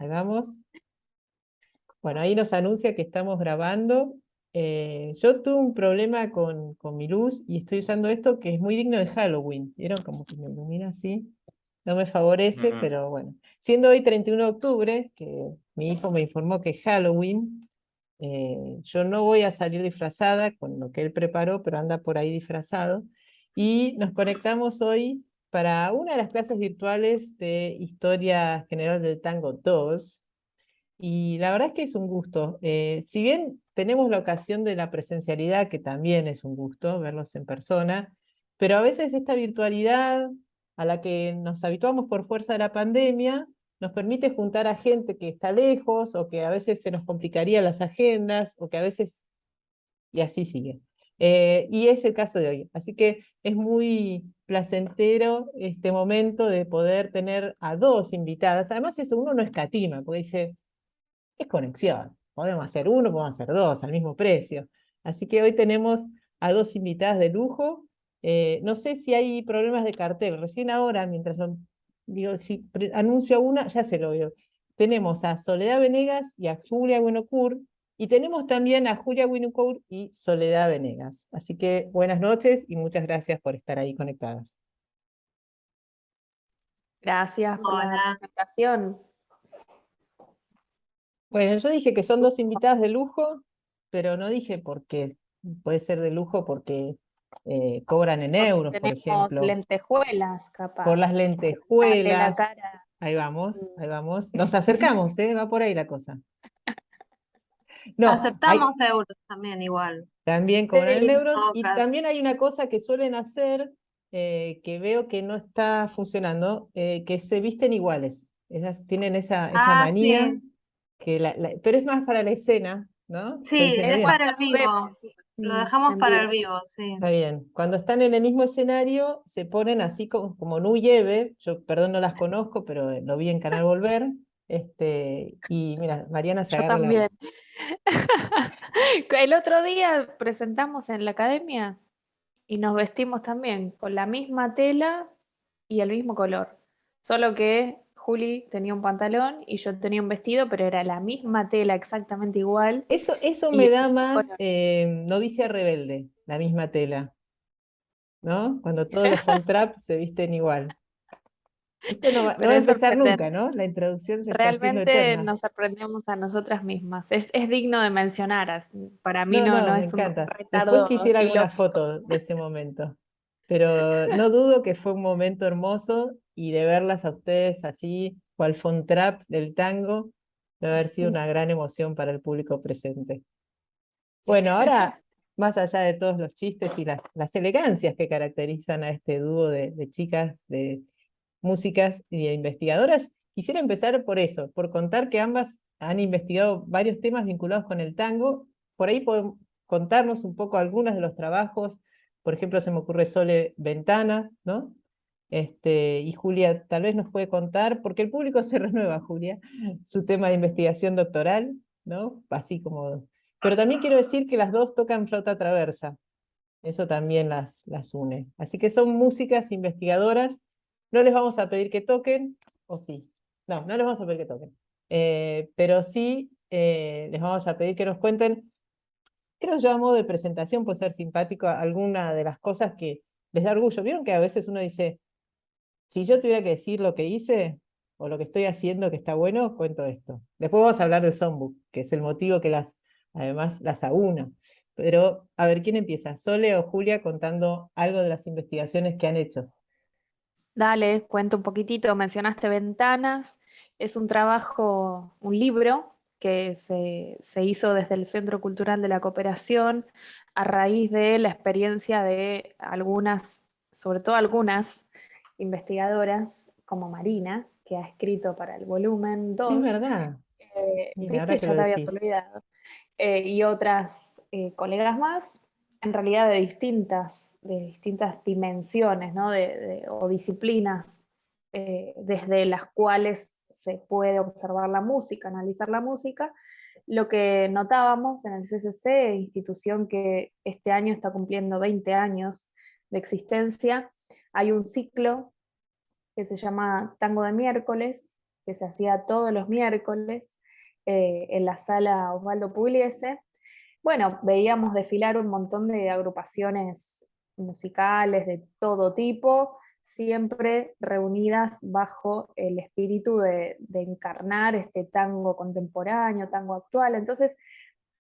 Ahí vamos. Bueno, ahí nos anuncia que estamos grabando. Yo tuve un problema con mi luz y estoy usando esto que es muy digno de Halloween. ¿Vieron? Como que me ilumina así. No me favorece, pero bueno. Siendo hoy 31 de octubre, que mi hijo me informó que es Halloween, yo no voy a salir disfrazada con lo que él preparó, pero anda por ahí disfrazado. Y nos conectamos hoy para una de las clases virtuales de Historia General del Tango 2. Y la verdad es que es un gusto. Si bien tenemos la ocasión de la presencialidad, que también es un gusto verlos en persona, pero a veces esta virtualidad a la que nos habituamos por fuerza de la pandemia nos permite juntar a gente que está lejos o que a veces se nos complicarían las agendas o que a veces, y así sigue. Y es el caso de hoy. Así que es muy placentero este momento de poder tener a dos invitadas. Además, eso uno no escatima, porque dice, es conexión. Podemos hacer uno, podemos hacer dos al mismo precio. Así que hoy tenemos a dos invitadas de lujo. No sé si hay problemas de cartel. Recién ahora, mientras digo, si anuncio una, ya se lo veo. Tenemos a Soledad Venegas y a Julia Winocourt. Y tenemos también a Julia Winocourt y Soledad Venegas. Así que buenas noches y muchas gracias por estar ahí conectadas. Gracias por la Hola. presentación. Bueno, yo dije que son dos invitadas de lujo, pero no dije por qué. Puede ser de lujo porque cobran en Porque euros, por tenemos ejemplo, lentejuelas, por las capaz. Darle la lentejuelas. cara. Ahí vamos, Mm. ahí vamos. Nos acercamos, ¿eh? Va por ahí la cosa. No, hay, Aceptamos euros también igual, también cobran en Sí, en euros todo y caso. también hay una cosa que suelen hacer que veo que no está funcionando, que se visten iguales. Ellas tienen esa Ah, manía, sí, que pero es más para la escena, ¿no? Estoy sí, diciendo es bien. para cuando el nos vivo. vemos Lo dejamos en para el vivo. vivo, sí. Está bien. Cuando están en el mismo escenario, se ponen así como Nu y Eve. Yo, perdón, no las conozco, pero lo vi en Canal Volver. Y mira, Mariana se Yo agarra la. también. El otro día presentamos en la academia y nos vestimos también con la misma tela y el mismo color. Solo que Juli tenía un pantalón y yo tenía un vestido, pero era la misma tela, exactamente igual, Eso y me el da mismo más color. novicia rebelde, la misma tela, ¿no? Cuando todos los Fontrap se visten igual. Esto no va Pero a es empezar nunca, sorprendente. ¿no? La introducción se está haciendo Realmente eterna. nos sorprendemos a nosotras mismas. Es digno de mencionar. Para mí No, no, no, no me es un encanta. Después retardo quisiera alguna ilógico. foto de ese momento. Pero no dudo que fue un momento hermoso y de verlas a ustedes así, cual Fontrap del tango, debe haber sido una gran emoción para el público presente. Bueno, ahora, más allá de todos los chistes y las elegancias que caracterizan a este dúo de chicas, de músicas y de investigadoras, quisiera empezar por eso, por contar que ambas han investigado varios temas vinculados con el tango. Por ahí pueden contarnos un poco algunos de los trabajos. Por ejemplo, se me ocurre Sole Ventana, ¿no? Y Julia tal vez nos puede contar, porque el público se renueva, Julia, su tema de investigación doctoral, ¿no? Así como. Pero también quiero decir que las dos tocan flauta traversa, eso también las une. Así que son músicas investigadoras. No les vamos a pedir que toquen, o sí. No, no les vamos a pedir que toquen. Pero sí les vamos a pedir que nos cuenten, creo yo a modo de presentación, puede ser simpático, alguna de las cosas que les da orgullo. ¿Vieron que a veces uno dice, si yo tuviera que decir lo que hice o lo que estoy haciendo que está bueno, cuento esto? Después vamos a hablar del songbook, que es el motivo que además las aúna. Pero, a ver, ¿quién empieza? ¿Sole o Julia contando algo de las investigaciones que han hecho? Dale, cuento un poquitito. Mencionaste Ventanas. Es un trabajo, un libro que se hizo desde el Centro Cultural de la Cooperación a raíz de la experiencia de algunas, sobre todo algunas investigadoras, como Marina, que ha escrito para el volumen Es 2. verdad. Mira, ahora ¿Viste? que lo Ya te habías decís. olvidado. Y otras colegas más, en realidad de distintas dimensiones, ¿no? O disciplinas desde las cuales se puede observar la música, analizar la música. Lo que notábamos en el CCC, institución que este año está cumpliendo 20 años de existencia, hay un ciclo que se llama Tango de Miércoles, que se hacía todos los miércoles en la sala Osvaldo Pugliese. Bueno, veíamos desfilar un montón de agrupaciones musicales de todo tipo, siempre reunidas bajo el espíritu de encarnar este tango contemporáneo, tango actual. Entonces,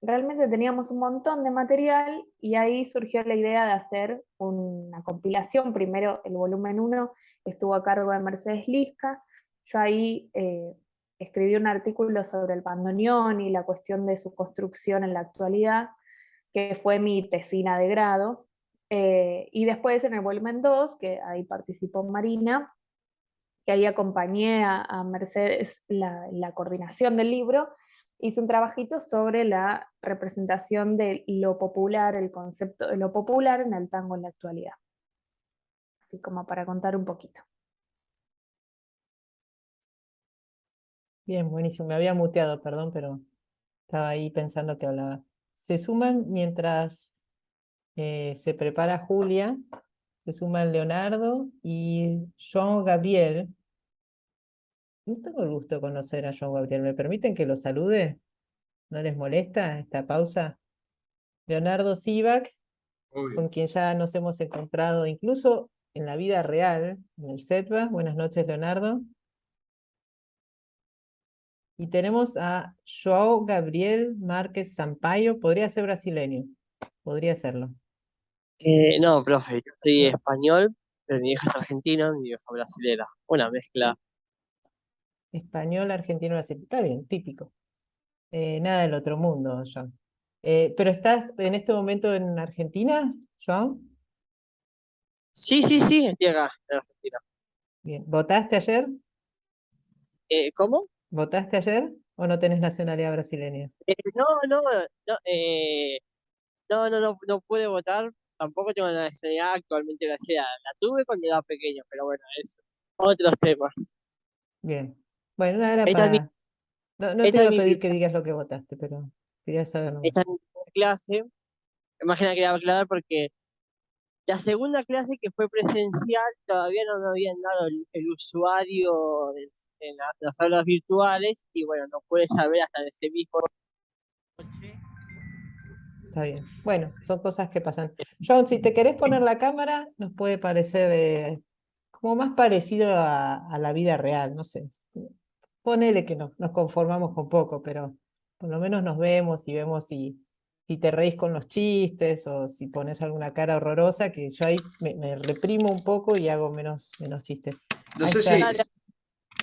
realmente teníamos un montón de material y ahí surgió la idea de hacer una compilación. Primero el volumen 1 estuvo a cargo de Mercedes Lisca. Yo ahí escribí un artículo sobre el bandoneón y la cuestión de su construcción en la actualidad, que fue mi tesina de grado. Y después en el volumen 2, que ahí participó Marina, que ahí acompañé a Mercedes la coordinación del libro, hice un trabajito sobre la representación de lo popular, el concepto de lo popular en el tango en la actualidad. Así como para contar un poquito. Bien, buenísimo. Me había muteado, perdón, pero estaba ahí pensando que hablaba. Se suman mientras se prepara Julia, se suman Leonardo y Joan Gabriel. No tengo el gusto de conocer a Joan Gabriel. ¿Me permiten que lo salude? ¿No les molesta esta pausa? Leonardo Sivak, con Obvio. quien ya nos hemos encontrado incluso en la vida real, en el SETBA. Buenas noches, Leonardo. Y tenemos a João Gabriel Márquez Sampaio, podría ser brasileño, podría serlo. No, profe, yo soy No, español, pero mi hija es argentina, mi vieja brasilera. Una mezcla. español, argentino, brasileño. Está bien, típico. Nada del otro mundo, John. ¿Pero estás en este momento en Argentina, John? Sí, sí, sí, llega en Argentina. Bien. ¿Votaste ayer? ¿Cómo? ¿Votaste ayer o no tenés nacionalidad brasileña? No, no, no, no pude votar. Tampoco tengo la nacionalidad actualmente brasileña. La tuve cuando era pequeño, pero bueno, es otros temas. Bien. Bueno, nada, era Esta es mi, para... No, no te esta iba es a mi pedir que primera, digas lo que votaste, pero quería saber nomás. esta es mi primera clase. Imagina que quería aclarar porque la segunda clase que fue presencial todavía no me habían dado el usuario en las aulas virtuales y bueno, no pude saber hasta ese mismo noche. Está bien. Bueno, son cosas que pasan. John, si te querés poner la cámara, nos puede parecer como más parecido a la vida real, no sé. Ponele que no, nos conformamos con poco, pero por lo menos nos vemos y vemos si te reís con los chistes o si pones alguna cara horrorosa, que yo ahí me reprimo un poco y hago menos chistes. No Ahí sé está. si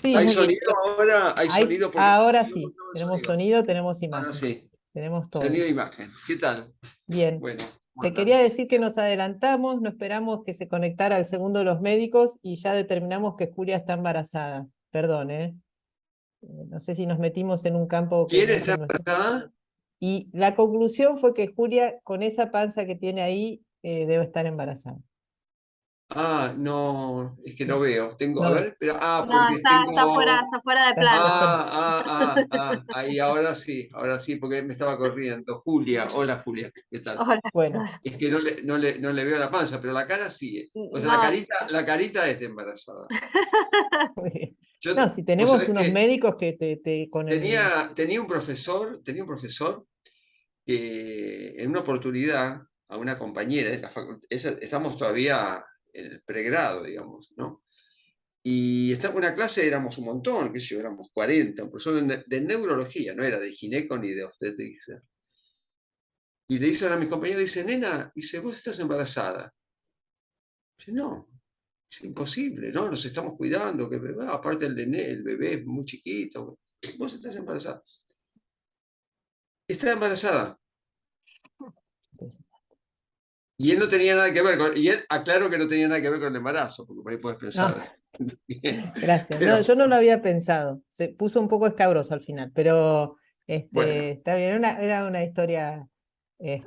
Sí, hay muy bien. sonido ahora, hay sonido porque Ahora yo no sí, tengo tenemos sonido. sonido, tenemos Ahora imagen, sí, tenemos todo. sonido e imagen. ¿Qué tal? Bien. Bueno, ¿cómo Te andan? quería decir que nos adelantamos, no esperamos que se conectara el segundo de los médicos y ya determinamos que Julia está embarazada. Perdón, ¿eh? No sé si nos metimos en un campo que ¿Quién no es está el nuestro. embarazada? Y la conclusión fue que Julia, con esa panza que tiene ahí, debe estar embarazada. Ah, no, es que no veo. Tengo, a No ve. ver, pero, No, porque tengo. está fuera de Está plano. fuera. Ahí ahora sí, porque me estaba corriendo. Julia, hola Julia, ¿qué tal? Hola. Bueno, Es que no le veo la panza, pero la cara sí. O sea, No, la carita es de embarazada. muy bien. Yo, No, si vos tenemos sabés unos que médicos que con el... tenía un profesor que en una oportunidad a una compañera de la facultad, estamos todavía en el pregrado, digamos, ¿no? Y estaba en una clase, éramos un montón, qué sé yo, éramos 40, un profesor de neurología, no era de gineco ni de obstetricia. Y le dice a mis compañeros, dice, nena, dice, vos estás embarazada. Dice, no, es imposible, ¿no? Nos estamos cuidando, que aparte el bebé es muy chiquito, vos estás embarazada. Está embarazada. Y él no tenía nada que ver y él aclaró que no tenía nada que ver con el embarazo, porque por ahí puedes No, pensar. gracias. No, Pero yo no lo había pensado. Se puso un poco escabroso al final, pero bueno, está bien. Era una historia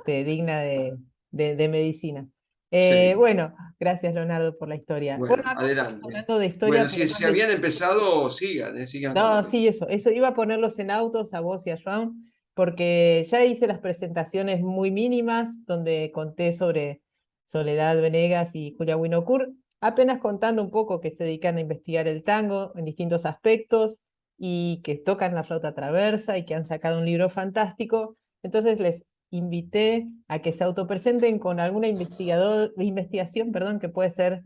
digna de medicina. sí, Bueno, gracias Leonardo por la historia. Bueno, bueno, acá estamos adelante. hablando de historia, Bueno, pero si más de... habían empezado, sigan, sigan con lo No, que. sí, eso iba a ponerlos en autos a vos y a Joan, porque ya hice las presentaciones muy mínimas, donde conté sobre Soledad Venegas y Julia Winocourt, apenas contando un poco que se dedican a investigar el tango en distintos aspectos. y que tocan la flauta traversa y que han sacado un libro fantástico. Entonces les invité a que se autopresenten con alguna investigación, perdón, que puede ser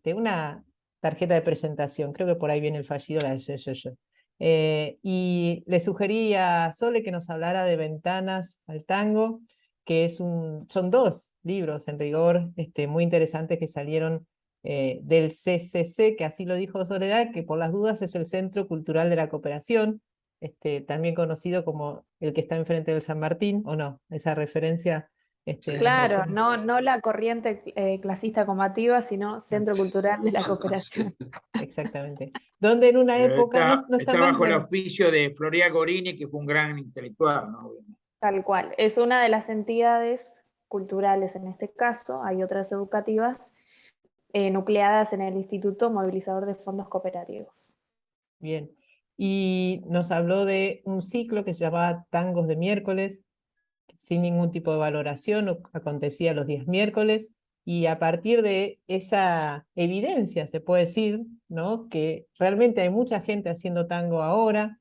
una tarjeta de presentación. Creo que por ahí viene el fallido, la de yo. Y le sugerí a Sole que nos hablara de Ventanas al Tango, que son dos libros en rigor muy interesantes que salieron del CCC, que así lo dijo Soledad, que por las dudas es el Centro Cultural de la Cooperación, también conocido como el que está enfrente del San Martín, ¿o no? Esa referencia. Claro, no la corriente clasista combativa, sino Centro Cultural de la Cooperación. Exactamente. Donde en una época no está Está más bajo el auspicio de Floria Gorini, que fue un gran intelectual, ¿no? Tal cual. Es una de las entidades culturales en este caso, hay otras educativas, nucleadas en el Instituto Movilizador de Fondos Cooperativos. Bien. Y nos habló de un ciclo que se llamaba Tangos de Miércoles, sin ningún tipo de valoración, acontecía los días miércoles, y a partir de esa evidencia, se puede decir, ¿no? Que realmente hay mucha gente haciendo tango ahora,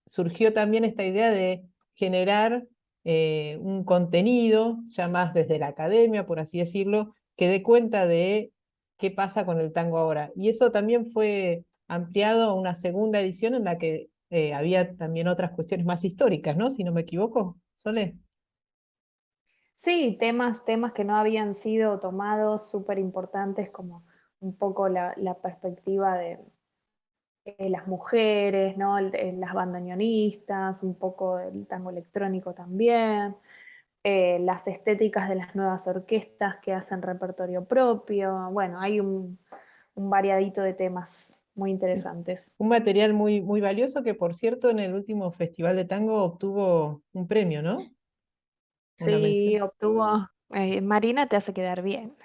surgió también esta idea de generar un contenido, ya más desde la academia, por así decirlo, que dé cuenta de qué pasa con el tango ahora. Y eso también fue ampliado a una segunda edición en la que había también otras cuestiones más históricas, ¿no? Si no me equivoco, Sole. Sí, temas que no habían sido tomados, súper importantes, como un poco la perspectiva de las mujeres, ¿no? Las bandoneonistas, un poco el tango electrónico también, las estéticas de las nuevas orquestas que hacen repertorio propio. Bueno, hay un variadito de temas muy interesantes. Un material muy, muy valioso que, por cierto, en el último Festival de Tango obtuvo un premio, ¿no? Una Sí, mención. obtuvo. Marina te hace quedar bien.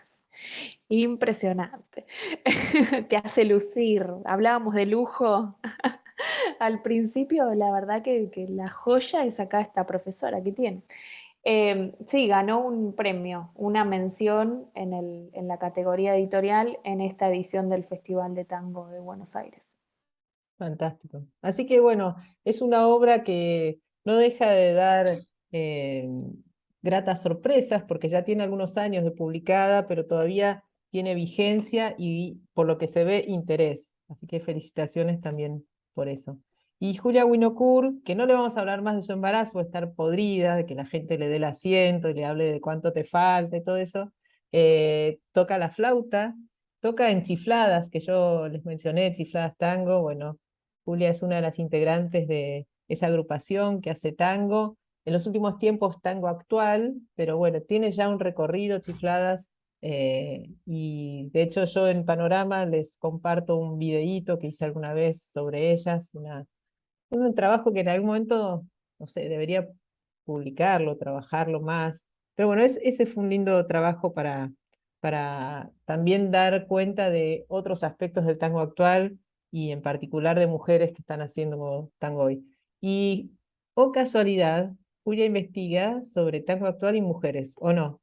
Impresionante. Te hace lucir. Hablábamos de lujo al principio, la verdad que la joya es acá esta profesora que tiene. Sí, ganó un premio, una mención en la categoría editorial en esta edición del Festival de Tango de Buenos Aires. Fantástico. Así que bueno, es una obra que no deja de dar eh, gratas sorpresas porque ya tiene algunos años de publicada, pero todavía tiene vigencia y por lo que se ve interés. Así que felicitaciones también por eso. Y Julia Winocourt, que no le vamos a hablar más de su embarazo, va a estar podrida, de que la gente le dé el asiento y le hable de cuánto te falta y todo eso, toca la flauta, toca en Chifladas, que yo les mencioné, Chifladas Tango, bueno. Julia es una de las integrantes de esa agrupación que hace tango. En los últimos tiempos tango actual, pero bueno, tiene ya un recorrido, Chifladas, y de hecho yo en Panorama les comparto un videíto que hice alguna vez sobre ellas, un trabajo que en algún momento, no sé, debería publicarlo, trabajarlo más. Pero bueno, ese fue un lindo trabajo para también dar cuenta de otros aspectos del tango actual y en particular de mujeres que están haciendo tango hoy. Y, o casualidad, Julia investiga sobre tango actual y mujeres, ¿o no?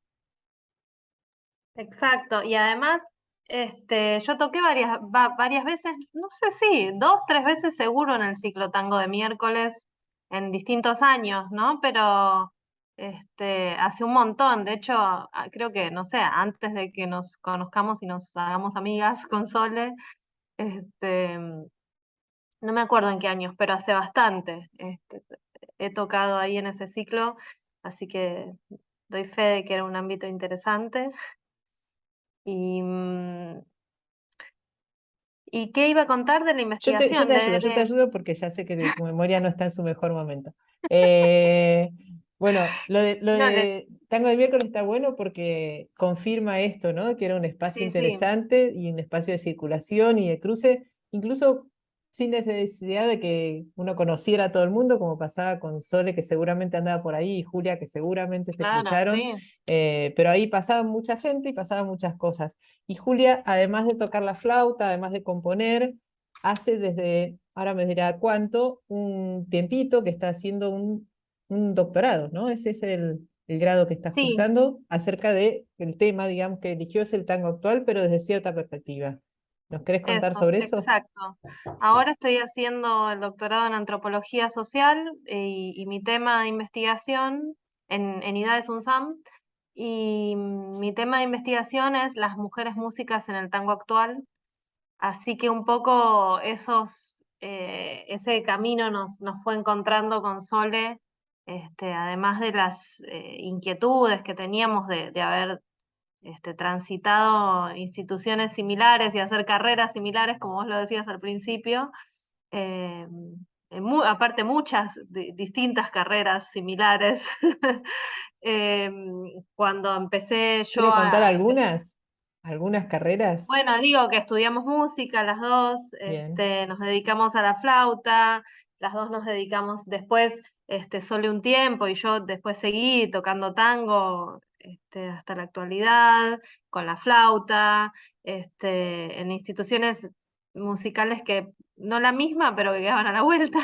Exacto, y además, yo toqué varias veces, no sé si, 2, 3 veces seguro en el ciclo tango de miércoles, en distintos años, ¿no? Pero hace un montón, de hecho, creo que, no sé, antes de que nos conozcamos y nos hagamos amigas con Sole, este, no me acuerdo en qué años, pero hace bastante, he tocado ahí en ese ciclo, así que doy fe de que era un ámbito interesante. Y, ¿y qué iba a contar de la Yo investigación? yo te ayudo porque ya sé que tu memoria no está en su mejor momento. Eh, bueno, lo No, de Tango de Miércoles está bueno porque confirma esto, ¿no? Que era un espacio sí, sí, interesante y un espacio de circulación y de cruce, incluso sin necesidad de que uno conociera a todo el mundo, como pasaba con Sole, que seguramente andaba por ahí, y Julia, que seguramente se claro, cruzaron, sí. pero ahí pasaba mucha gente y pasaban muchas cosas. Y Julia, además de tocar la flauta, además de componer, hace desde, ahora me dirá cuánto, un tiempito que está haciendo un doctorado, ¿no? Ese es el grado que estás Sí, cursando acerca de el tema, digamos, que eligió es el tango actual, pero desde cierta perspectiva. ¿Nos querés contar Eso, sobre eso? exacto. Ahora estoy haciendo el doctorado en antropología social y mi tema de investigación en IDAES UNSAM, y mi tema de investigación es las mujeres músicas en el tango actual. Así que un poco ese camino nos fue encontrando con Sole, además de las inquietudes que teníamos de haber transitado instituciones similares y hacer carreras similares, como vos lo decías al principio. eh, Aparte muchas distintas carreras similares. Cuando empecé yo ¿Quiere contar a algunas? ¿Algunas carreras? bueno, digo que estudiamos música las dos, Bien. nos dedicamos a la flauta, las dos nos dedicamos después, Sole un tiempo y yo después seguí tocando tango, hasta la actualidad, con la flauta, en instituciones musicales que no la misma, pero que quedaban a la vuelta.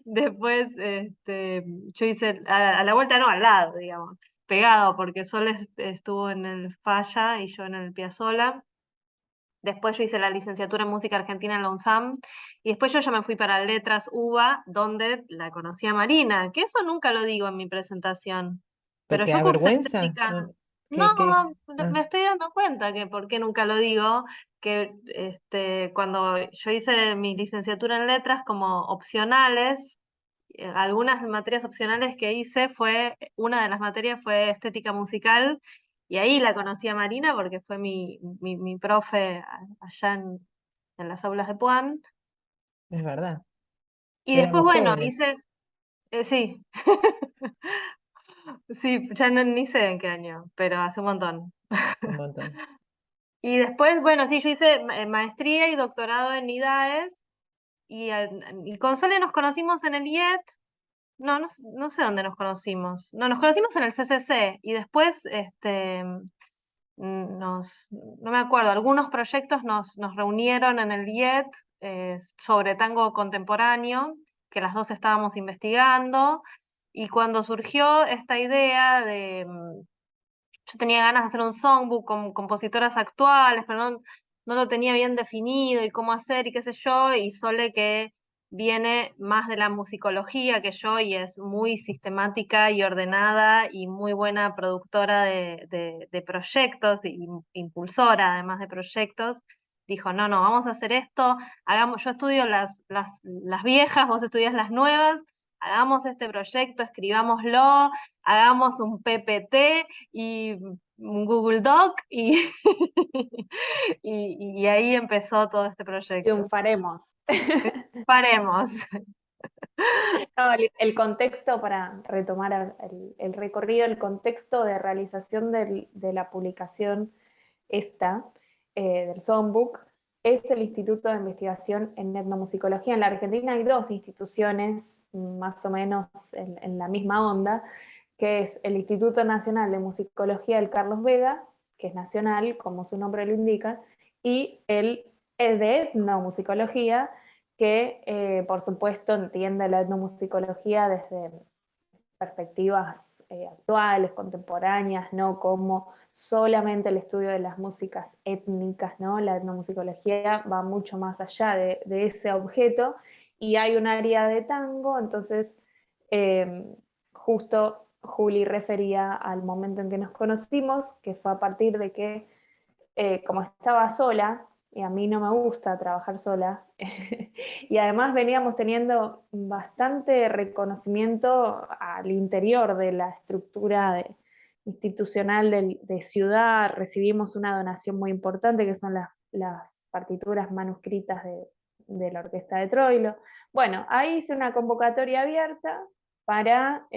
Después, yo hice, a la vuelta no, al lado, digamos, pegado, porque Sol estuvo en el Falla y yo en el Piazzolla. Después yo hice la licenciatura en música argentina en la UNSAM, y después yo ya me fui para Letras UBA, donde la conocí a Marina, que eso nunca lo digo en mi presentación, ¿Pero pero te yo da cursé vergüenza? estética. No, No, ah, me estoy dando cuenta que por qué nunca lo digo, que cuando yo hice mi licenciatura en letras como opcionales, algunas materias opcionales que hice una de las materias fue estética musical, y ahí la conocí a Marina porque fue mi profe allá en las aulas de Puan. es verdad. Y después, Éramos bueno, jóvenes, sí, sí, ya ni sé en qué año, pero hace un montón. un montón. Y después, bueno, sí, yo hice maestría y doctorado en IDAES, y con Sole nos conocimos en el IET. No sé dónde nos conocimos. No, nos conocimos en el CCC, y después, no me acuerdo, algunos proyectos nos reunieron en el IET, sobre tango contemporáneo, que las dos estábamos investigando, y cuando surgió esta idea yo tenía ganas de hacer un songbook con compositoras actuales, pero no lo tenía bien definido y cómo hacer y qué sé yo, y Sole, que viene más de la musicología que yo y es muy sistemática y ordenada y muy buena productora de proyectos y impulsora además de proyectos, dijo, no, vamos a hacer esto, yo estudio las viejas, vos estudias las nuevas, hagamos este proyecto, escribámoslo, hagamos un PPT y un Google Doc, y ahí empezó todo este proyecto. Triunfaremos. Paremos. No, el contexto, para retomar el recorrido, el contexto de realización de la publicación esta, del Songbook, es el Instituto de Investigación en Etnomusicología. En la Argentina hay dos instituciones más o menos en la misma onda, que es el Instituto Nacional de Musicología del Carlos Vega, que es nacional, como su nombre lo indica, y el de Etnomusicología, que por supuesto entiende la etnomusicología desde perspectivas actuales, contemporáneas, no como solamente el estudio de las músicas étnicas, ¿no? La etnomusicología va mucho más allá de ese objeto, y hay un área de tango. Entonces justo Juli refería al momento en que nos conocimos, que fue a partir de que como estaba sola, y a mí no me gusta trabajar sola, y además veníamos teniendo bastante reconocimiento al interior de la estructura institucional de ciudad. Recibimos una donación muy importante, que son las partituras manuscritas de la Orquesta de Troilo. Bueno, ahí hice una convocatoria abierta para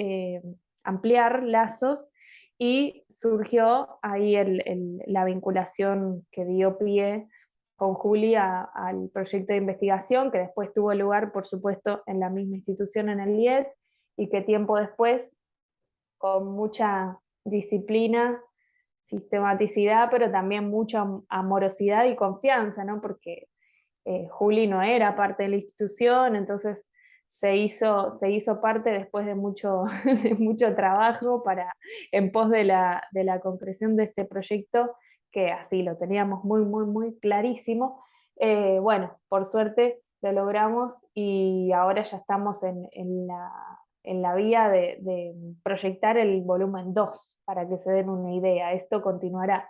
ampliar lazos, y surgió ahí la vinculación que dio pie con Juli al proyecto de investigación, que después tuvo lugar, por supuesto, en la misma institución, en el IET, y que tiempo después, con mucha disciplina, sistematicidad, pero también mucha amorosidad y confianza, ¿no? Porque Juli no era parte de la institución, entonces se hizo parte después de mucho, de mucho trabajo en pos de la concreción de este proyecto, que así lo teníamos muy, muy, muy clarísimo. Bueno, por suerte lo logramos y ahora ya estamos en la vía de proyectar el volumen 2 para que se den una idea. Esto continuará.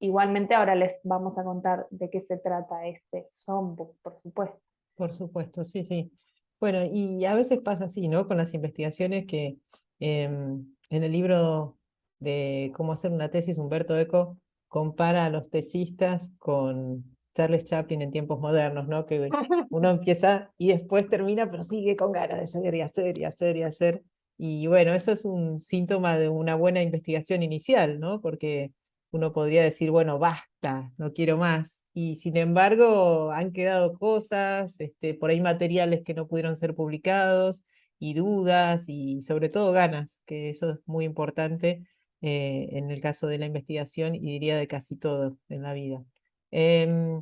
Igualmente ahora les vamos a contar de qué se trata este songbook, por supuesto. Por supuesto, sí, sí. Bueno, y a veces pasa así, ¿no? Con las investigaciones que en el libro de Cómo hacer una tesis, Humberto Eco compara a los tesistas con Charles Chaplin en tiempos modernos, ¿no? Que uno empieza y después termina, pero sigue con ganas de hacer y hacer y hacer y hacer. Y bueno, eso es un síntoma de una buena investigación inicial, ¿no? Porque uno podría decir, bueno, basta, no quiero más. Y sin embargo, han quedado cosas, por ahí materiales que no pudieron ser publicados, y dudas, y sobre todo ganas, que eso es muy importante en el caso de la investigación y diría de casi todo en la vida. Em,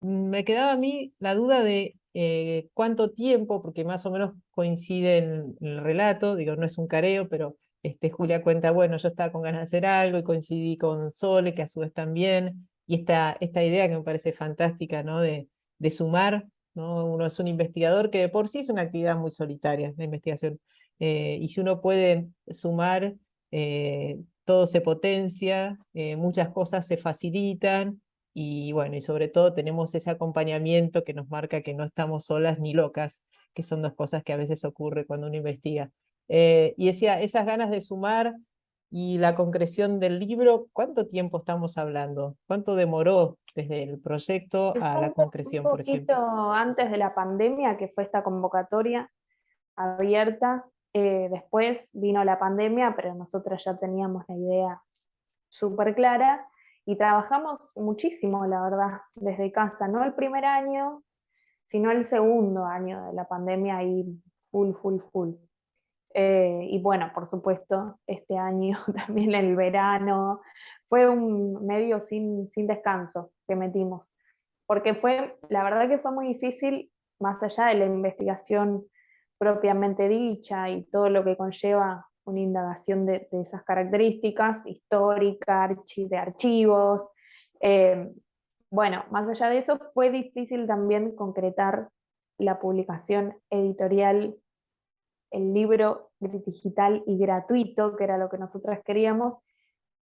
Me quedaba a mí la duda de cuánto tiempo, porque más o menos coincide en el relato, digo, no es un careo, pero Julia cuenta, bueno, yo estaba con ganas de hacer algo y coincidí con Sole, que a su vez también, y esta idea que me parece fantástica, ¿no? De sumar, ¿no? Uno es un investigador que de por sí es una actividad muy solitaria, la investigación, y si uno puede sumar, todo se potencia, muchas cosas se facilitan y bueno, y sobre todo tenemos ese acompañamiento que nos marca que no estamos solas ni locas, que son dos cosas que a veces ocurre cuando uno investiga. Y decía, esas ganas de sumar y la concreción del libro, ¿cuánto tiempo estamos hablando? ¿Cuánto demoró desde el proyecto a la Un concreción, por poquito ejemplo? antes de la pandemia, que fue esta convocatoria abierta, después vino la pandemia, pero nosotros ya teníamos la idea súper clara y trabajamos muchísimo, la verdad, desde casa, no el primer año, sino el segundo año de la pandemia, ahí full, full, full. Y bueno, por supuesto, este año también el verano fue un medio sin descanso que metimos, porque fue, la verdad que fue muy difícil, más allá de la investigación propiamente dicha y todo lo que conlleva una indagación de esas características, histórica, de archivos. eh, bueno, más allá de eso, fue difícil también concretar la publicación editorial, el libro digital y gratuito, que era lo que nosotras queríamos,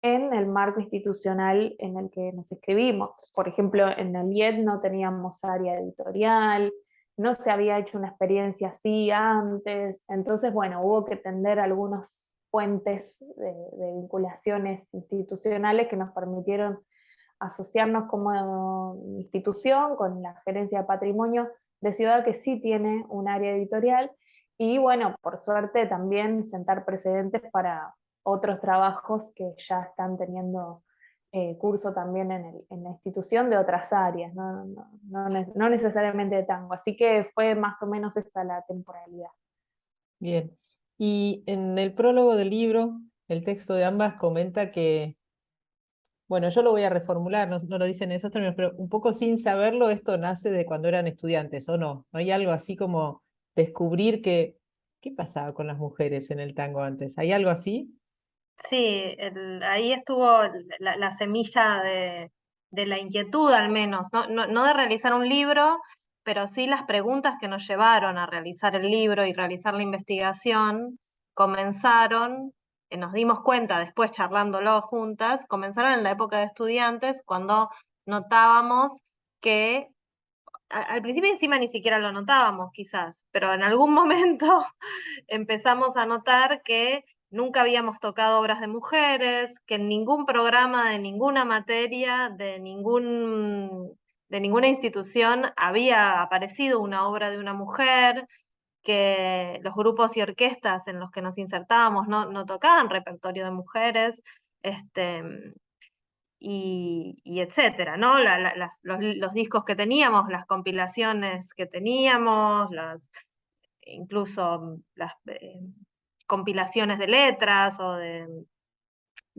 en el marco institucional en el que nos escribimos. Por ejemplo, en el IED no teníamos área editorial, no se había hecho una experiencia así antes, entonces, bueno, hubo que tender algunos puentes de vinculaciones institucionales que nos permitieron asociarnos como institución con la Gerencia de Patrimonio de Ciudad, que sí tiene un área editorial, y bueno, por suerte también sentar precedentes para otros trabajos que ya están teniendo curso también en la institución de otras áreas, no necesariamente de tango. Así que fue más o menos esa la temporalidad. Bien. Y en el prólogo del libro, el texto de ambas comenta que bueno, yo lo voy a reformular, no, no lo dicen en esos términos, pero un poco sin saberlo, esto nace de cuando eran estudiantes, ¿o no? ¿No hay algo así como descubrir que, qué pasaba con las mujeres en el tango antes? ¿Hay algo así? Sí, ahí estuvo la semilla de la inquietud al menos, no de realizar un libro, pero sí las preguntas que nos llevaron a realizar el libro y realizar la investigación comenzaron, nos dimos cuenta después charlándolo juntas, comenzaron en la época de estudiantes cuando notábamos que al principio encima ni siquiera lo notábamos quizás, pero en algún momento empezamos a notar que nunca habíamos tocado obras de mujeres, que en ningún programa de ninguna materia, de ninguna institución había aparecido una obra de una mujer, que los grupos y orquestas en los que nos insertábamos no tocaban repertorio de mujeres, este, y etcétera, ¿no? Los discos que teníamos, las compilaciones que teníamos, incluso las compilaciones de letras o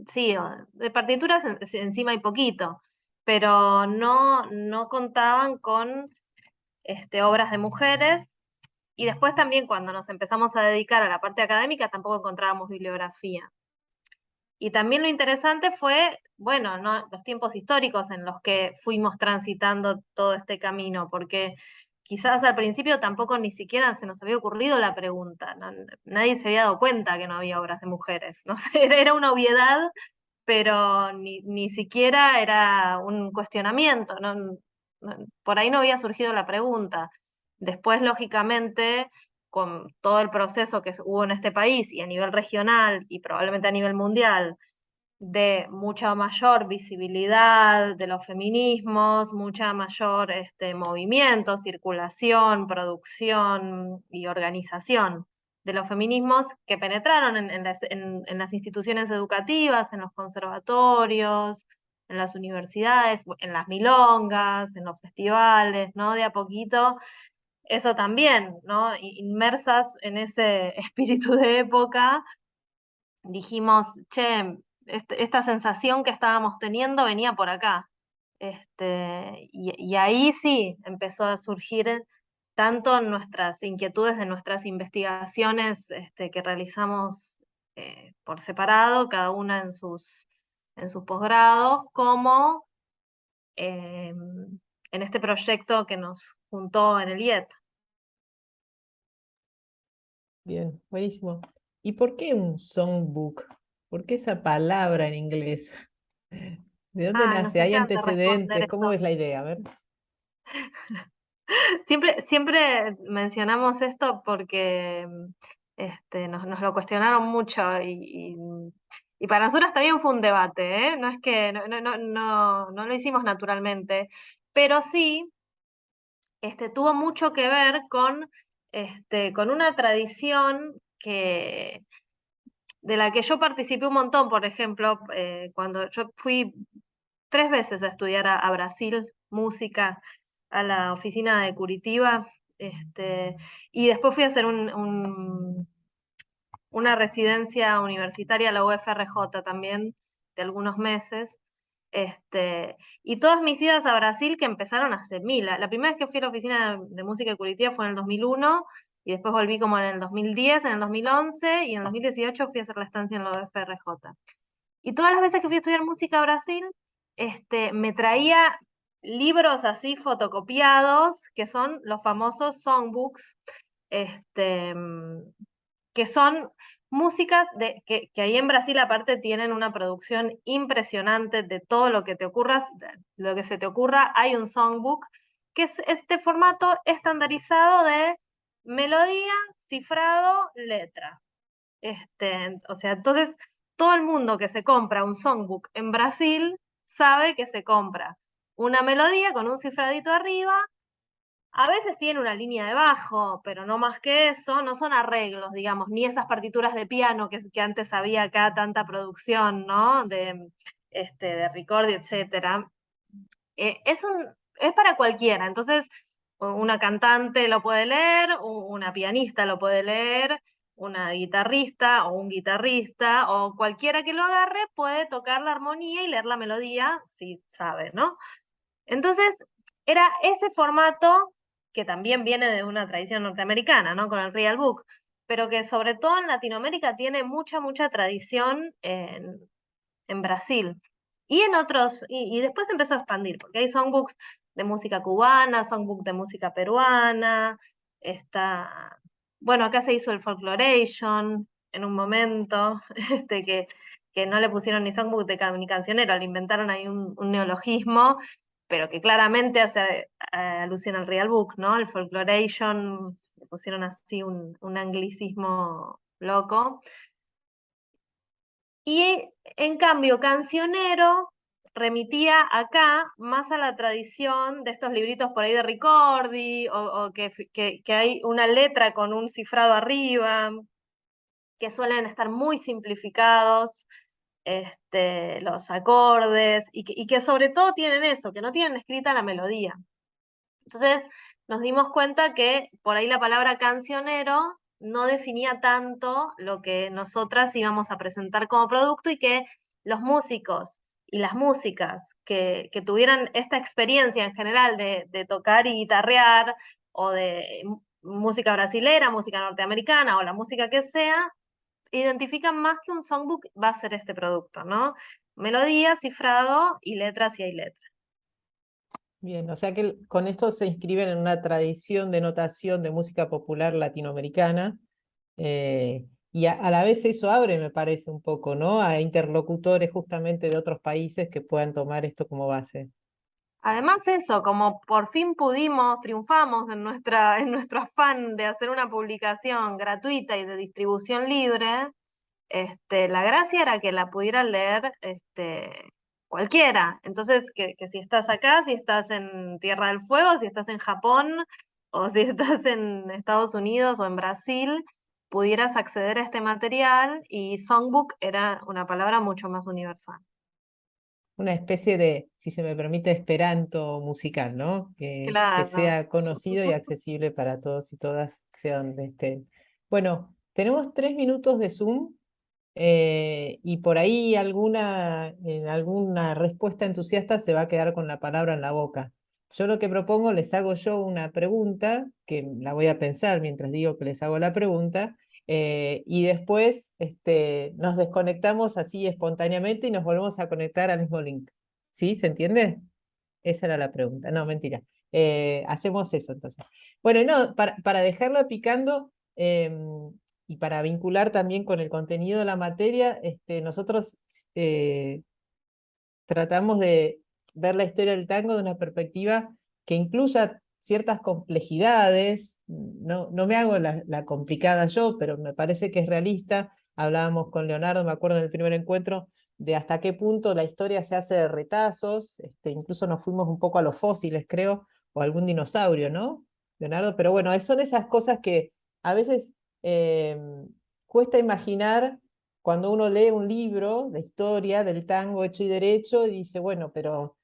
sí, de partituras encima hay poquito, pero no contaban con obras de mujeres. Y después también cuando nos empezamos a dedicar a la parte académica tampoco encontrábamos bibliografía. Y también lo interesante fue, bueno, ¿no? Los tiempos históricos en los que fuimos transitando todo este camino, porque quizás al principio tampoco ni siquiera se nos había ocurrido la pregunta, nadie se había dado cuenta que no había obras de mujeres, no sé, era una obviedad, pero ni siquiera era un cuestionamiento, por ahí no había surgido la pregunta. Después, lógicamente, con todo el proceso que hubo en este país y a nivel regional y probablemente a nivel mundial, de mucha mayor visibilidad de los feminismos, mucha mayor movimiento, circulación, producción y organización de los feminismos que penetraron en las instituciones educativas, en los conservatorios, en las universidades, en las milongas, en los festivales, ¿no? De a poquito, eso también, ¿no? Inmersas en ese espíritu de época, dijimos, che, esta sensación que estábamos teniendo venía por acá. Y ahí sí empezó a surgir tanto en nuestras inquietudes de nuestras investigaciones que realizamos por separado, cada una en sus posgrados, como en este proyecto que nos juntó en el IET. Bien, buenísimo. ¿Y por qué un songbook? ¿Por qué esa palabra en inglés? ¿De dónde Ay, nos nace? ¿Hay encanta responder antecedentes? ¿Cómo esto. es la idea? A ver. Siempre mencionamos esto porque nos lo cuestionaron mucho y para nosotros también fue un debate, ¿eh? No es que no lo hicimos naturalmente, pero sí tuvo mucho que ver con una tradición de la que yo participé un montón. Por ejemplo, cuando yo fui 3 veces a estudiar a Brasil música, a la oficina de Curitiba, y después fui a hacer una residencia universitaria a la UFRJ también, de algunos meses. Y todas mis idas a Brasil que empezaron hace mil. La primera vez que fui a la oficina de música de Curitiba fue en el 2001, y después volví como en el 2010, en el 2011, y en el 2018 fui a hacer la estancia en la UFRJ. Y todas las veces que fui a estudiar música a Brasil, me traía libros así fotocopiados, que son los famosos songbooks, este, que son músicas que ahí en Brasil aparte tienen una producción impresionante de todo lo que te ocurra, lo que se te ocurra, hay un songbook, que es este formato estandarizado de melodía, cifrado, letra. O sea, entonces todo el mundo que se compra un songbook en Brasil sabe que se compra una melodía con un cifradito arriba. A veces tiene una línea de bajo, pero no más que eso, no son arreglos, digamos, ni esas partituras de piano que antes había acá tanta producción, ¿no? De Ricordi, etcétera. Es para cualquiera, entonces una cantante lo puede leer, una pianista lo puede leer, una guitarrista o un guitarrista o cualquiera que lo agarre puede tocar la armonía y leer la melodía si sabe, ¿no? Entonces, era ese formato que también viene de una tradición norteamericana, ¿no? Con el Real Book, pero que sobre todo en Latinoamérica tiene mucha tradición en Brasil. Y en otros, y después empezó a expandir, porque hay songbooks de música cubana, songbook de música peruana, está, bueno, acá se hizo el Folkloration en un momento, que no le pusieron ni songbook ni cancionero, le inventaron ahí un neologismo, pero que claramente hace alusión al Real Book, ¿no? El Folkloration, le pusieron así un anglicismo loco. Y en cambio, cancionero remitía acá más a la tradición de estos libritos por ahí de Ricordi, o que hay una letra con un cifrado arriba, que suelen estar muy simplificados los acordes, y que sobre todo tienen eso, que no tienen escrita la melodía. Entonces nos dimos cuenta que por ahí la palabra cancionero no definía tanto lo que nosotras íbamos a presentar como producto, y que los músicos y las músicas que tuvieran esta experiencia en general de tocar y guitarrear, o de música brasilera, música norteamericana o la música que sea, identifican más que un songbook va a ser este producto, ¿no? Melodía, cifrado y letras si hay letras. Bien, o sea que con esto se inscriben en una tradición de notación de música popular latinoamericana, y a la vez eso abre, me parece, un poco, ¿no? A interlocutores justamente de otros países que puedan tomar esto como base. Además eso, como por fin pudimos, triunfamos en nuestro afán de hacer una publicación gratuita y de distribución libre, la gracia era que la pudiera leer cualquiera. Entonces, que si estás acá, si estás en Tierra del Fuego, si estás en Japón, o si estás en Estados Unidos o en Brasil, pudieras acceder a este material, y songbook era una palabra mucho más universal. Una especie de, si se me permite, esperanto musical, ¿no? Que Claro. sea conocido y accesible para todos y todas, sea donde estén. Bueno, tenemos 3 minutos de Zoom, y por ahí alguna respuesta entusiasta se va a quedar con la palabra en la boca. Yo lo que propongo, les hago yo una pregunta, que la voy a pensar mientras digo que les hago la pregunta, y después nos desconectamos así espontáneamente y nos volvemos a conectar al mismo link. ¿Sí? ¿Se entiende? Esa era la pregunta. No, mentira. Hacemos eso entonces. Bueno, no, para dejarlo picando, y para vincular también con el contenido de la materia, nosotros tratamos de ver la historia del tango de una perspectiva que incluya ciertas complejidades. No me hago la complicada yo, pero me parece que es realista. Hablábamos con Leonardo, me acuerdo en el primer encuentro, de hasta qué punto la historia se hace de retazos. Incluso nos fuimos un poco a los fósiles, creo, o algún dinosaurio, ¿no, Leonardo? Pero bueno, son esas cosas que a veces eh, cuesta imaginar cuando uno lee un libro de historia del tango hecho y derecho y dice, bueno, pero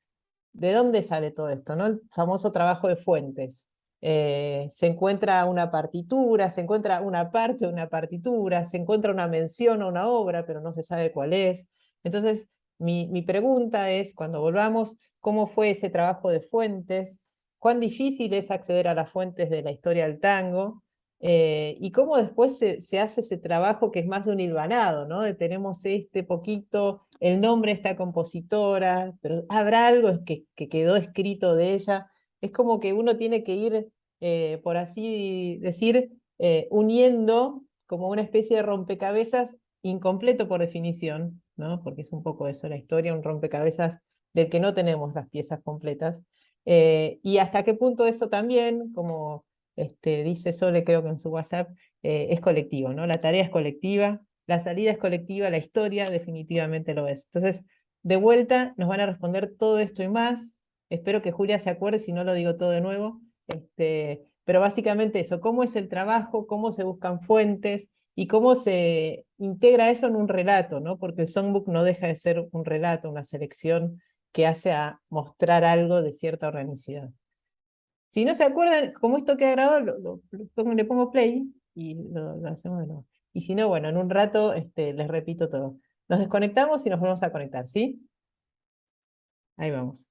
¿de dónde sale todo esto, no? El famoso trabajo de fuentes. Se encuentra una partitura, se encuentra una parte de una partitura, se encuentra una mención a una obra, pero no se sabe cuál es. Entonces, mi pregunta es, cuando volvamos, ¿cómo fue ese trabajo de fuentes? ¿Cuán difícil es acceder a las fuentes de la historia del tango? Y cómo después se hace ese trabajo que es más de un hilvanado, ¿no? De tenemos este poquito, el nombre de esta compositora, pero habrá algo que quedó escrito de ella. Es como que uno tiene que ir, por así decir, uniendo como una especie de rompecabezas incompleto por definición, ¿no? Porque es un poco eso, la historia, un rompecabezas del que no tenemos las piezas completas. Y hasta qué punto eso también, como dice Sole, creo que en su WhatsApp, es colectivo, ¿no? La tarea es colectiva, la salida es colectiva, la historia definitivamente lo es. Entonces, de vuelta, nos van a responder todo esto y más. Espero que Julia se acuerde, si no lo digo todo de nuevo. Pero básicamente eso, cómo es el trabajo, cómo se buscan fuentes y cómo se integra eso en un relato, ¿no? Porque el songbook no deja de ser un relato, una selección que hace a mostrar algo de cierta organicidad. Si no se acuerdan, como esto queda grabado, le pongo play y lo hacemos de nuevo. Y si no, bueno, en un rato les repito todo. Nos desconectamos y nos volvemos a conectar, ¿sí? Ahí vamos.